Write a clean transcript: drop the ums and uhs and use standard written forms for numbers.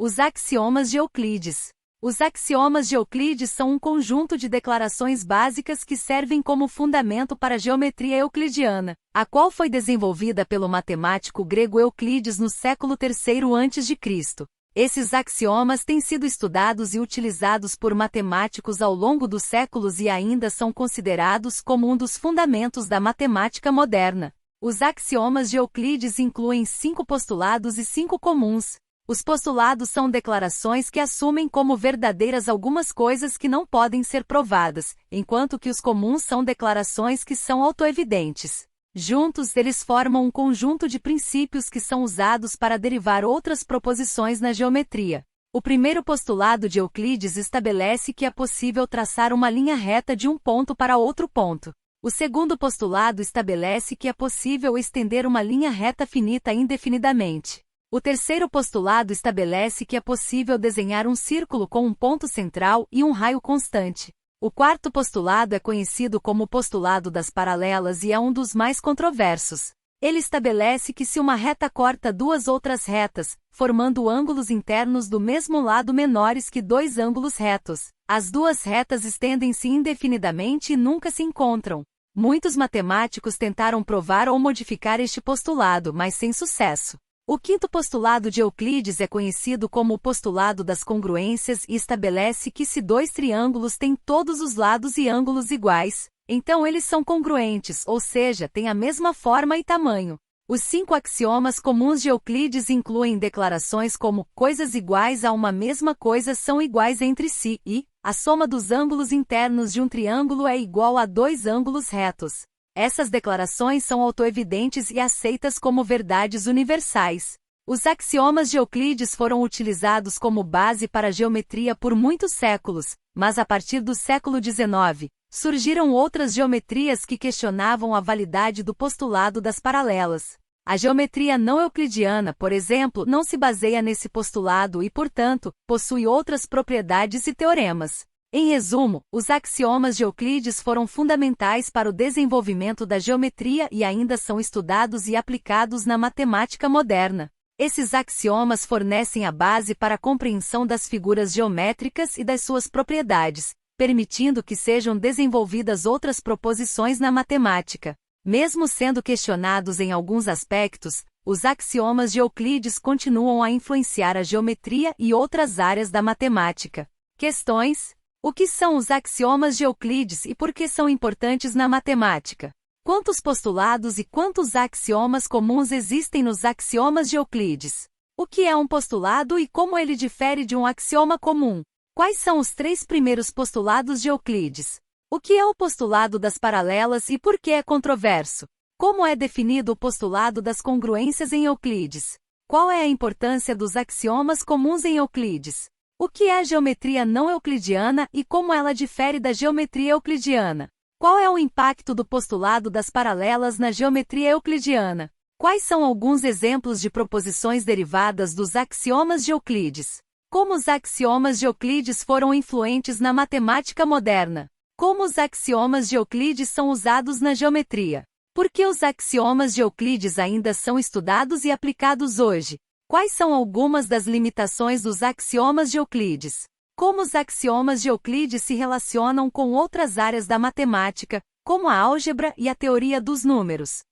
Os axiomas de Euclides. Os axiomas de Euclides são um conjunto de declarações básicas que servem como fundamento para a geometria euclidiana, a qual foi desenvolvida pelo matemático grego Euclides no século III a.C. Esses axiomas têm sido estudados e utilizados por matemáticos ao longo dos séculos e ainda são considerados como um dos fundamentos da matemática moderna. Os axiomas de Euclides incluem 5 postulados e 5 comuns. Os postulados são declarações que assumem como verdadeiras algumas coisas que não podem ser provadas, enquanto que os comuns são declarações que são autoevidentes. Juntos, eles formam um conjunto de princípios que são usados para derivar outras proposições na geometria. O primeiro postulado de Euclides estabelece que é possível traçar uma linha reta de um ponto para outro ponto. O segundo postulado estabelece que é possível estender uma linha reta finita indefinidamente. O terceiro postulado estabelece que é possível desenhar um círculo com um ponto central e um raio constante. O quarto postulado é conhecido como o postulado das paralelas e é um dos mais controversos. Ele estabelece que se uma reta corta duas outras retas, formando ângulos internos do mesmo lado menores que dois ângulos retos, as duas retas estendem-se indefinidamente e nunca se encontram. Muitos matemáticos tentaram provar ou modificar este postulado, mas sem sucesso. O quinto postulado de Euclides é conhecido como o postulado das congruências e estabelece que se dois triângulos têm todos os lados e ângulos iguais, então eles são congruentes, ou seja, têm a mesma forma e tamanho. Os 5 axiomas comuns de Euclides incluem declarações como coisas iguais a uma mesma coisa são iguais entre si e a soma dos ângulos internos de um triângulo é igual a 2 ângulos retos. Essas declarações são autoevidentes e aceitas como verdades universais. Os axiomas de Euclides foram utilizados como base para a geometria por muitos séculos, mas a partir do século XIX, surgiram outras geometrias que questionavam a validade do postulado das paralelas. A geometria não euclidiana, por exemplo, não se baseia nesse postulado e, portanto, possui outras propriedades e teoremas. Em resumo, os axiomas de Euclides foram fundamentais para o desenvolvimento da geometria e ainda são estudados e aplicados na matemática moderna. Esses axiomas fornecem a base para a compreensão das figuras geométricas e das suas propriedades, permitindo que sejam desenvolvidas outras proposições na matemática. Mesmo sendo questionados em alguns aspectos, os axiomas de Euclides continuam a influenciar a geometria e outras áreas da matemática. Questões: o que são os axiomas de Euclides e por que são importantes na matemática? Quantos postulados e quantos axiomas comuns existem nos axiomas de Euclides? O que é um postulado e como ele difere de um axioma comum? Quais são os 3 primeiros postulados de Euclides? O que é o postulado das paralelas e por que é controverso? Como é definido o postulado das congruências em Euclides? Qual é a importância dos axiomas comuns em Euclides? O que é a geometria não euclidiana e como ela difere da geometria euclidiana? Qual é o impacto do postulado das paralelas na geometria euclidiana? Quais são alguns exemplos de proposições derivadas dos axiomas de Euclides? Como os axiomas de Euclides foram influentes na matemática moderna? Como os axiomas de Euclides são usados na geometria? Por que os axiomas de Euclides ainda são estudados e aplicados hoje? Quais são algumas das limitações dos axiomas de Euclides? Como os axiomas de Euclides se relacionam com outras áreas da matemática, como a álgebra e a teoria dos números?